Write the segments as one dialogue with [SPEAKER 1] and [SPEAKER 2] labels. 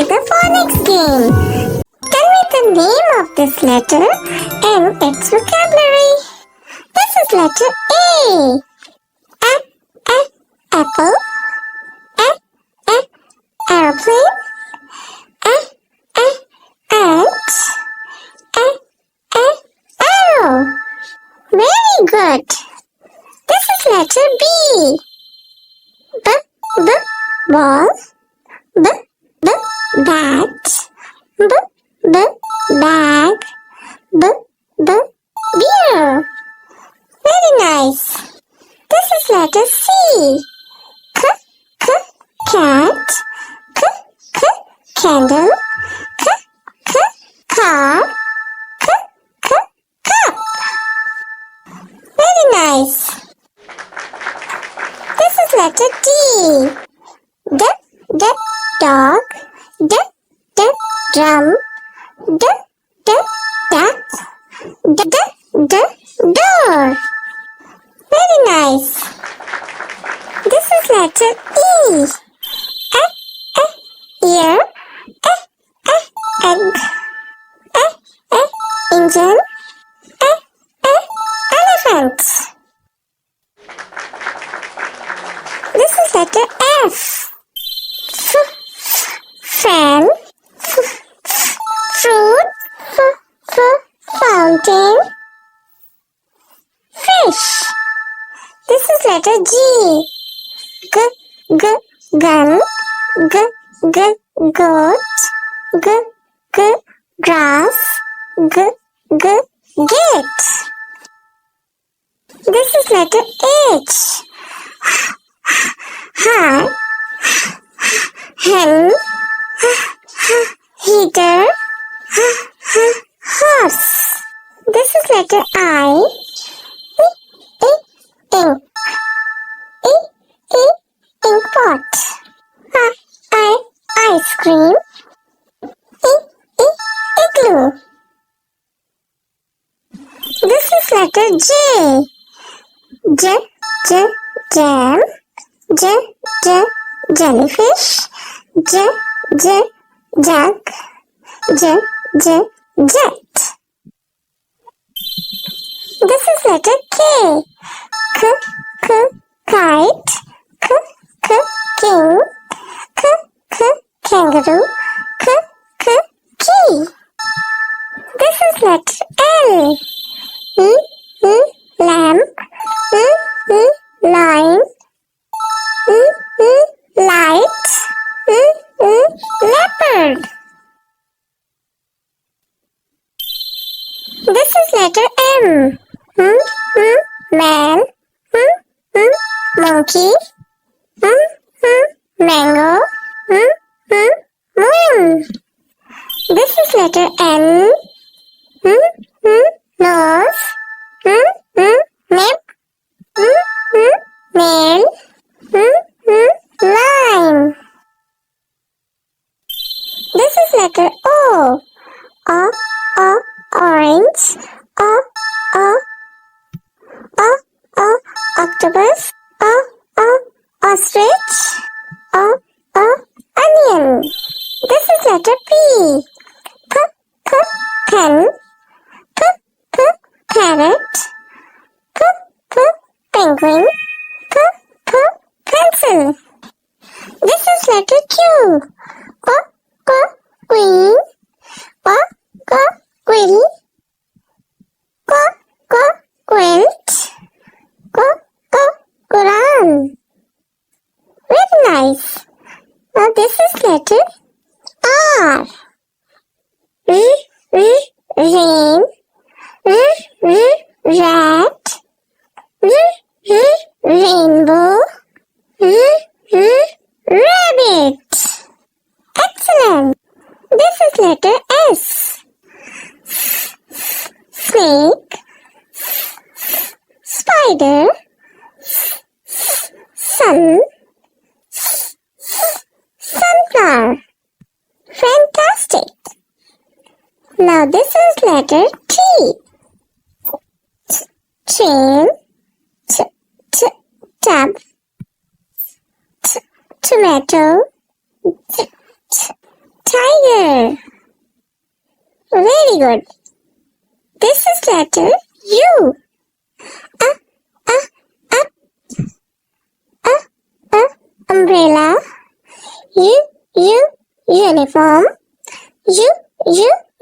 [SPEAKER 1] play the phonics game. Tell me the name of this letter and its vocabulary. This is letter A. Apple. Airplane. Ant. Arrow. Very good. This is letter B. Ball. Bat. Bag. Beer. Very nice. This is letter C. Cat. Candle. Car. Cup. Very nice. This is letter D. Dog. Drum. Duck. Door. Very nice. This is letter E. Ear. Egg. Engine. Elephant. This is letter F. Fan. Fruit. Fountain. Fish. This is letter G. Gun. Goat. Grass. Gate. This is letter H. Heart. Hen. Heater. Horse. This is letter I. Ink pot. Ice cream. Igloo. This is letter J. Jam. Jellyfish. Jug. Jet. This is letter K. Kite. King. Kangaroo. Key. This is letter L. Lamp. Line. Light. Leopard. This is letter M. Man. Monkey. Mango. Moon. This is letter N. Nose. Nip. Nail. Line. This is letter O. Orange. Octopus. Ostrich. Onion. This is letter P. Pen. Parrot. Penguin. Pencil. This is letter Q. Queen. Quill. Quilt. Quran. Very nice. Now this is letter R. Rain. Rat. Rainbow. Rabbit. Excellent. This is letter S. Snake. Spider. Sun. Sunflower. Fantastic. Now this is letter T. Train. Tub. Tomato. tiger. Very good. This is letter U. Umbrella. Uniform.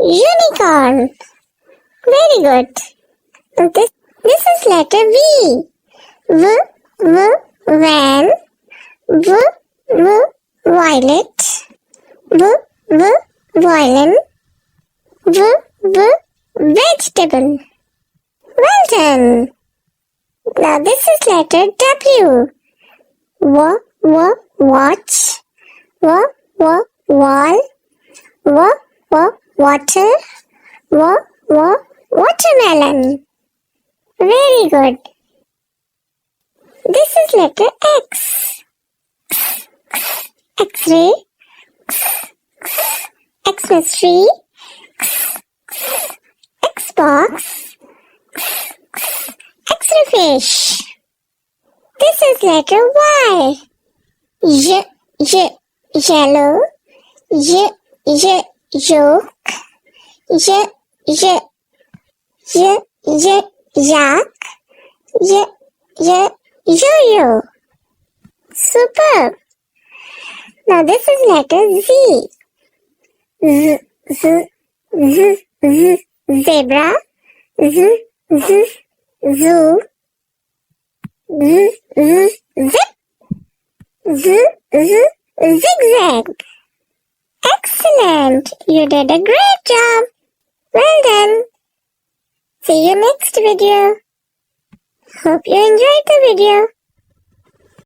[SPEAKER 1] Unicorn. Very good. This is letter V. Van. Violet. Violin. Vegetable. Well done. Now this is letter W. Watch. Wall. Water. Watermelon. Very good. This is letter X. X-ray. Xmas tree. Xbox. X-ray fish. This is letter Y. Yellow. Yolk. Yak. Yo-yo. Superb. Now this is letter Z. Zebra. Zoo. Zip. Zigzag. Excellent. You did a great job. Well done. See you next video. Hope you enjoyed the video.